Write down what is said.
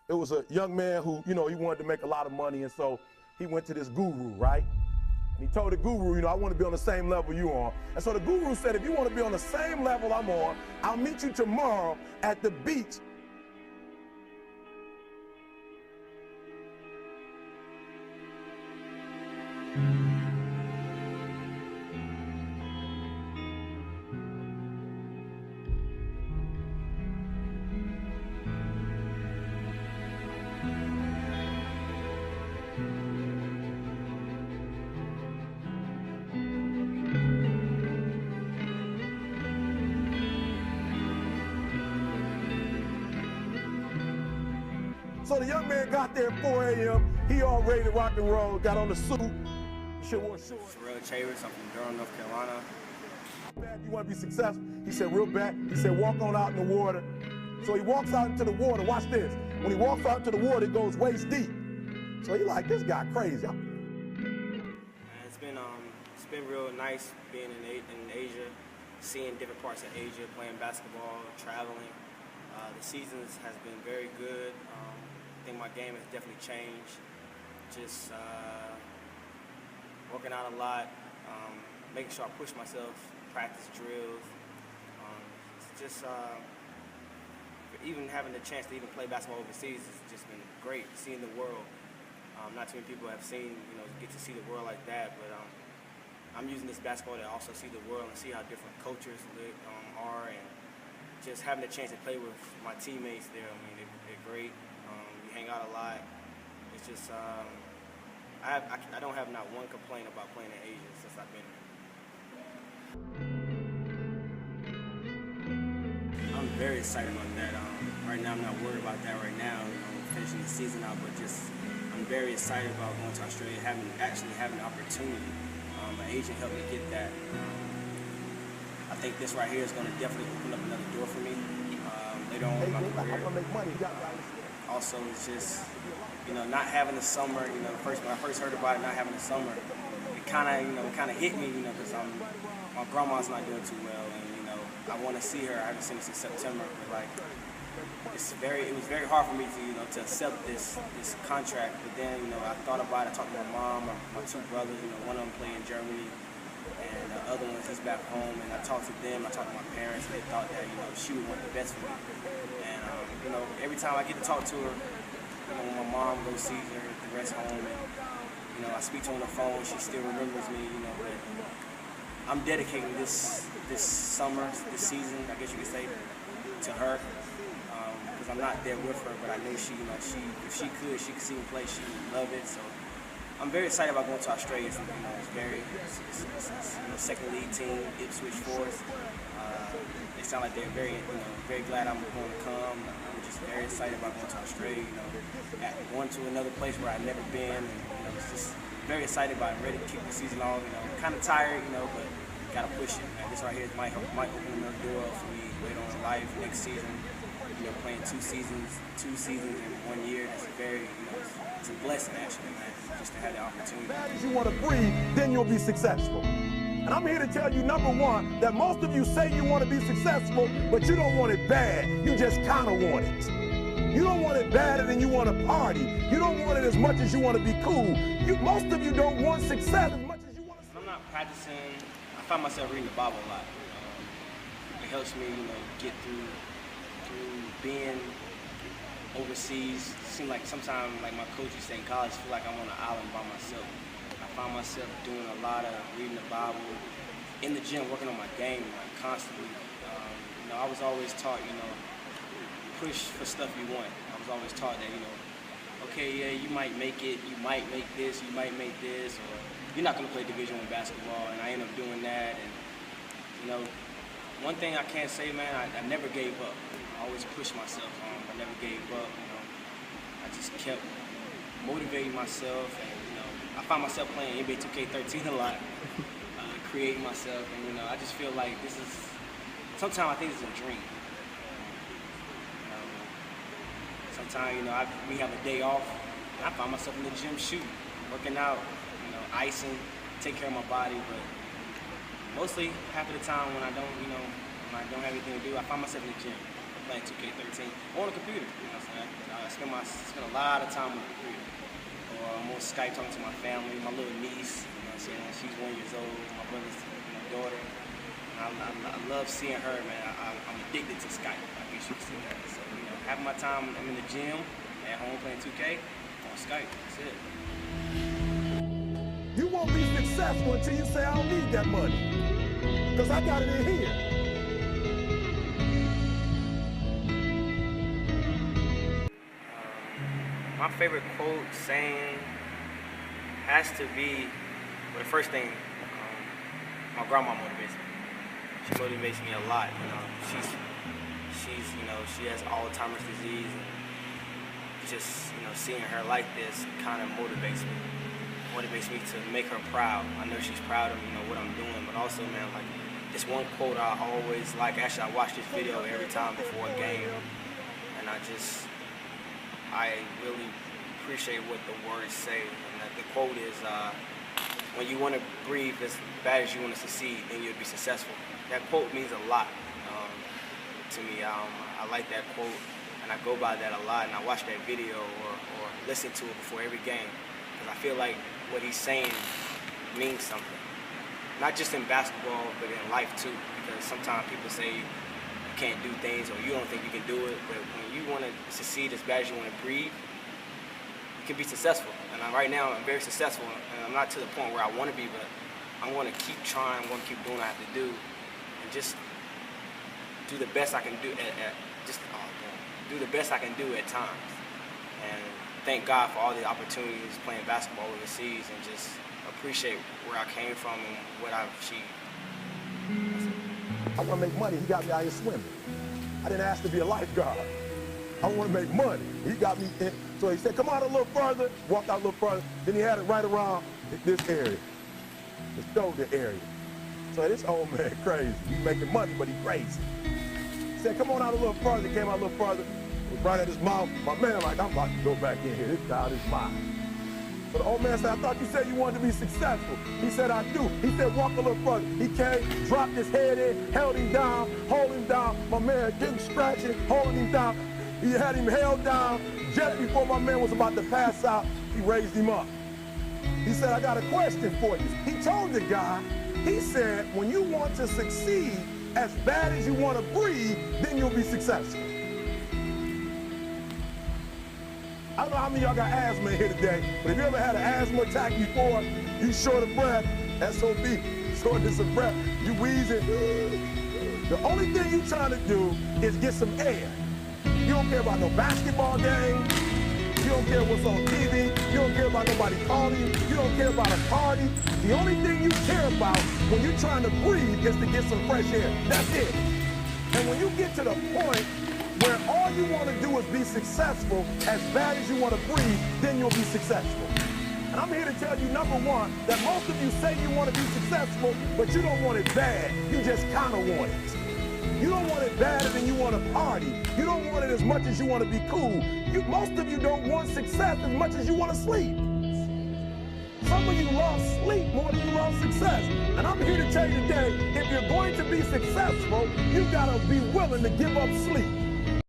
it was a young man who, he wanted to make a lot of money, and so he went to this guru, right? And he told the guru, I want to be on the same level you on. And so the guru said, if you want to be on the same level I'm on, I'll meet you tomorrow at the beach. So the young man got there at 4 a.m. He all ready to rock and roll, got on the suit. Shit wore shorts. Jerel, I'm from Durham, North Carolina. Bad, you want to be successful? He said, real bad. He said, walk on out in the water. So he walks out into the water. Watch this. When he walks out into the water, it goes waist deep. So he like, this guy crazy. It's been real nice being in Asia, seeing different parts of Asia, playing basketball, traveling. The seasons has been very good. I think my game has definitely changed. Just working out a lot, making sure I push myself, practice drills. Even having the chance to even play basketball overseas has just been great. Seeing the world. Not too many people have seen, get to see the world like that. But I'm using this basketball to also see the world and see how different cultures are, and just having the chance to play with my teammates there. I mean, they're great. We hang out a lot. It's just I don't have not one complaint about playing in Asia since I've been here. I'm very excited about that. Right now, I'm not worried about that right now, finishing the season out, but just I'm very excited about going to Australia, actually having the opportunity. My agent helped me get that. I think this right here is going to definitely open up another door for me later on in my career. Also, it's just, not having the summer. When I first heard about it, not having the summer, it kind of hit me, because my grandma's not doing too well, and I want to see her. I haven't seen her since September, but like, it was very hard for me to accept this contract. But then, I thought about it. I talked to my mom, my two brothers. One of them play in Germany, and the other one is back home. And I talked to them. I talked to my parents. And they thought that she would want the best for me. And every time I get to talk to her, when my mom goes see her, the rest home, and I speak to her on the phone, she still remembers me. But I'm dedicating this summer, this season, I guess you could say, to her. Because I'm not there with her, but I know if she could see me play, she would love it. So I'm very excited about going to Australia. It's second league team, Ipswich Forest. They sound like they're very glad I'm going to come. I'm just very excited about going to Australia. Going to another place where I've never been, and it's just very excited about it. Ready to kick the season off. Kind of tired, but gotta push it. This right here might open another door for me later on in life, next season. Playing two seasons in 1 year, it's it's a blessing actually, man, just to have the opportunity. As bad as you want to breathe, then you'll be successful. And I'm here to tell you, number one, that most of you say you want to be successful, but you don't want it bad. You just kind of want it. You don't want it badder than you want to party. You don't want it as much as you want to be cool. Most of you don't want success as much as you want to. When I'm not practicing, I find myself reading the Bible a lot. It helps me, get through being overseas. It seems like sometimes, like my coach used to say in college, I feel like I'm on an island by myself. I find myself doing a lot of reading the Bible, in the gym, working on my game, constantly. I was always taught, push for stuff you want. I was always taught that, okay, yeah, you might make it, you might make this, you might make this, or you're not going to play Division I basketball, and I ended up doing that. And, one thing I can't say, man, I never gave up. I always pushed myself. I never gave up. I just kept motivating myself, and I found myself playing NBA 2K13 a lot, creating myself, and I just feel like this is. Sometimes I think it's a dream. Sometimes we have a day off, and I find myself in the gym shooting, working out, icing, take care of my body, but. Mostly, half of the time when I don't have anything to do, I find myself in the gym. playing 2K13 on the computer. You know what I'm saying? I spend a lot of time on the computer. Or I'm on Skype talking to my family, my little niece. You know what I'm saying? She's 1 year old. My brother's daughter. I love seeing her, man. I'm addicted to Skype. I guess you could say that. So, you know, having my time, I'm in the gym, at home playing 2K, on Skype. That's it. You won't be successful until you say, I don't need that money. Because I got it in here. My favorite quote, saying, has to be, well, the first thing, my grandma motivates me. She motivates me a lot. You know, she's, you know, she has Alzheimer's disease, and just, you know, seeing her like this kind of motivates me to make her proud. I know she's proud of, you know, what I'm doing, but also, man, like, this one quote I always like. Actually, I watch this video every time before a game, and I really appreciate what the words say. And the quote is, when you want to breathe as bad as you want to succeed, then you'll be successful. That quote means a lot to me. I like that quote, and I go by that a lot, and I watch that video or listen to it before every game, because I feel like what he's saying means something. Not just in basketball, but in life too, because sometimes people say you can't do things or you don't think you can do it, but when you want to succeed as bad as you want to breathe, you can be successful. And right now I'm very successful, and I'm not to the point where I want to be, but I want to keep trying, I want to keep doing what I have to do, and just do the best I can do do the best I can do at times. And thank God for all the opportunities playing basketball overseas, and just appreciate where I came from and what I've achieved. I want to make money. He got me out here swimming. I didn't ask to be a lifeguard. I want to make money. He got me in. So he said, come out a little further, walked out a little further. Then he had it right around this area, the shoulder area. So this old man crazy. He's making money, but he's crazy. He said, come on out a little further. He came out a little further. He was right at his mouth. My man like, I'm about to go back in here. This child is mine. So the old man said, I thought you said you wanted to be successful. He said, I do. He said, walk a little further. He came, dropped his head in, held him down, hold him down. My man didn't scratch him, holding him down. He had him held down. Just before my man was about to pass out, he raised him up. He said, I got a question for you. He told the guy, he said, when you want to succeed as bad as you want to breathe, then you'll be successful. I don't know how many of y'all got asthma in here today, but if you ever had an asthma attack before, you short of breath, SOB, shortness of breath, you wheezing. The only thing you're trying to do is get some air. You don't care about no basketball game. You don't care what's on TV. You don't care about nobody calling you. You don't care about a party. The only thing you care about when you're trying to breathe is to get some fresh air. That's it. And when you get to the point where all you want to do is be successful as bad as you want to breathe, then you'll be successful. And I'm here to tell you, number one, that most of you say you want to be successful, but you don't want it bad. You just kind of want it. You don't want it badder than you want to party. You don't want it as much as you want to be cool. Most of you don't want success as much as you want to sleep. Some of you love sleep more than you love success. And I'm here to tell you today, if you're going to be successful, you got to be willing to give up sleep.